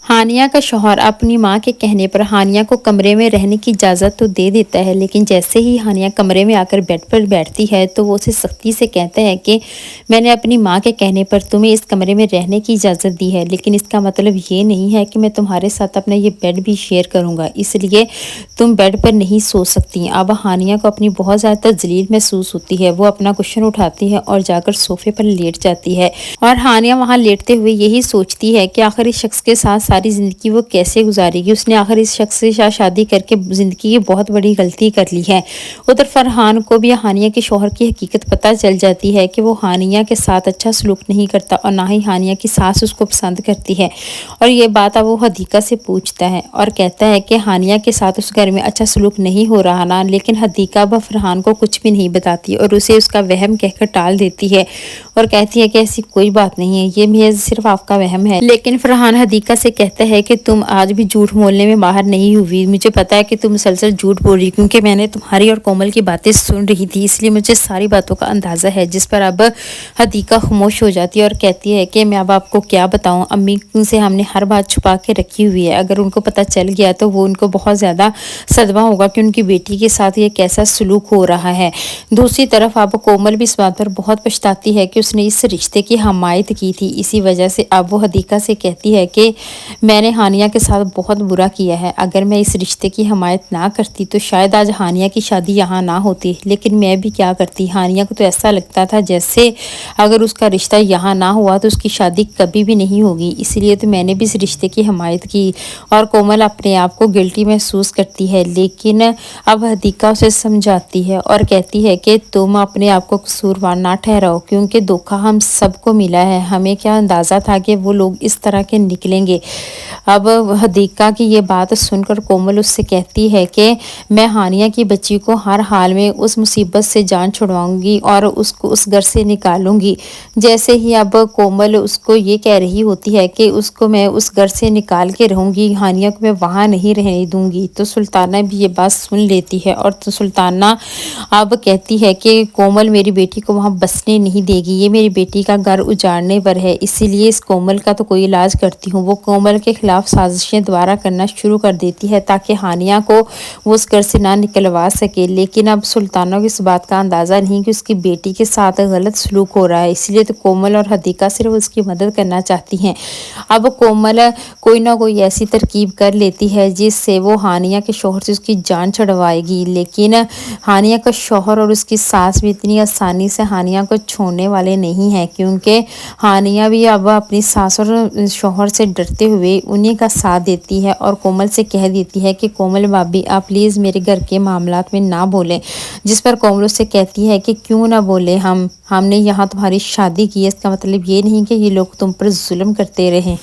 हानिया का शौहर अपनी मां के कहने पर हानिया को कमरे में रहने की इजाज़त तो दे देता है, लेकिन जैसे ही हानिया कमरे में आकर बेड पर बैठती है तो वो उसे सख्ती से कहता है कि मैंने अपनी मां के कहने पर तुम्हें इस कमरे में रहने की इजाज़त दी है, लेकिन इसका मतलब ये नहीं है कि मैं तुम्हारे साथ अपना ये बेड भी शेयर करूँगा, इसलिए तुम बेड पर नहीं सो सकती। अब हानिया को अपनी बहुत ज़्यादा तजलील महसूस होती है। वो अपना कुशन उठाती है और जाकर सोफे पर लेट जाती है और हानिया वहाँ लेटते हुए यही सोचती है कि आखिर इस शख्स के साथ सारी ज़िंदगी वो कैसे गुजारेगी। उसने आखिर इस शख्स के साथ शादी करके ज़िंदगी की बहुत बड़ी गलती कर ली है। उधर फरहान को भी हानिया के शौहर की हकीकत पता चल जाती है कि वो हानिया के साथ अच्छा सलूक नहीं करता और ना ही हानिया की सास उसको पसंद करती है। और ये बात अब वो हदीका से पूछता है और कहता है कि हानिया के साथ उस घर में अच्छा सलूक नहीं हो रहा ना, लेकिन हदीका अब फरहान को कुछ भी नहीं बताती और उसे उसका वहम कहकर टाल देती है और कहती है कि ऐसी कोई बात नहीं है, ये महज सिर्फ आपका वहम है। लेकिन फरहान हदीका से कहता है कि तुम आज भी झूठ बोलने में बाहर नहीं हुई। मुझे पता है कि तुम मुसलसल झूठ बोल रही, क्योंकि मैंने तुम्हारी और कोमल की बातें सुन रही थी, इसलिए मुझे सारी बातों का अंदाज़ा है। जिस पर अब हदीका खामोश हो जाती है और कहती है कि मैं अब आपको क्या बताऊं, अम्मी से हमने हर बात छुपा के रखी हुई है। अगर उनको पता चल गया तो वो उनको बहुत ज़्यादा सदमा होगा कि उनकी बेटी के साथ ये कैसा सलूक हो रहा है। दूसरी तरफ अब कोमल भी इस बात पर बहुत पछताती है कि उसने इस रिश्ते की हमायत की थी। इसी वजह से अब वो हदीका से कहती है कि मैंने हानिया के साथ बहुत बुरा किया है। अगर मैं इस रिश्ते की हमायत ना करती तो शायद आज हानिया की शादी यहाँ ना होती, लेकिन मैं भी क्या करती। हानिया को तो ऐसा लगता था जैसे अगर उसका रिश्ता यहाँ ना हुआ तो उसकी शादी कभी भी नहीं होगी, इसलिए तो मैंने भी इस रिश्ते की हमायत की। और कोमल अपने आप को गिल्टी महसूस करती है, लेकिन अब हदीका उसे समझाती है और कहती है कि तुम अपने आप को कसूरवार ना ठहराओ, क्योंकि धोखा हम सबको मिला है। हमें क्या अंदाज़ा था कि वो लोग इस तरह के निकलेंगे। अब हदीका की ये बात सुनकर कोमल उससे कहती है कि मैं हानिया की बच्ची को हर हाल में उस मुसीबत से जान छुड़वाऊंगी और उसको उस घर से निकालूंगी। जैसे ही अब कोमल उसको ये कह रही होती है कि उसको मैं उस घर से निकाल के रहूंगी, हानिया को मैं वहाँ नहीं रहने दूंगी, तो सुल्ताना भी ये बात सुन लेती है और तो सुल्ताना अब कहती है कि कोमल मेरी बेटी को वहाँ बसने नहीं देगी, ये मेरी बेटी का घर उजाड़ने पर है, इसीलिए इस कोमल का तो कोई इलाज करती हूँ। वो कोमल के खिलाफ साजिशें दोबारा करना शुरू कर देती है ताकि हानिया को वो उस घर से ना निकलवा सके। लेकिन अब सुल्ताना को इस बात का अंदाज़ा नहीं कि उसकी बेटी के साथ गलत सलूक हो रहा है, इसलिए तो कोमल और हदीका सिर्फ उसकी मदद करना चाहती हैं। अब कोमल कोई ना कोई ऐसी तरकीब कर लेती है जिससे वो हानिया के शौहर से उसकी जान छुड़वाएगी, लेकिन हानिया का शौहर और उसकी सास भी इतनी आसानी से हानिया को छोड़ने वाले नहीं हैं, क्योंकि हानिया भी अब अपनी सास और शौहर से डरते हुए उन्हीं का साथ देती है और कोमल से कह देती है कि कोमल भाभी आप प्लीज़ मेरे घर के मामलात में ना बोलें। जिस पर कोमल उससे कहती है कि क्यों ना बोले, हमने यहाँ तुम्हारी शादी की है, इसका मतलब ये नहीं कि ये लोग तुम पर जुल्म करते रहें।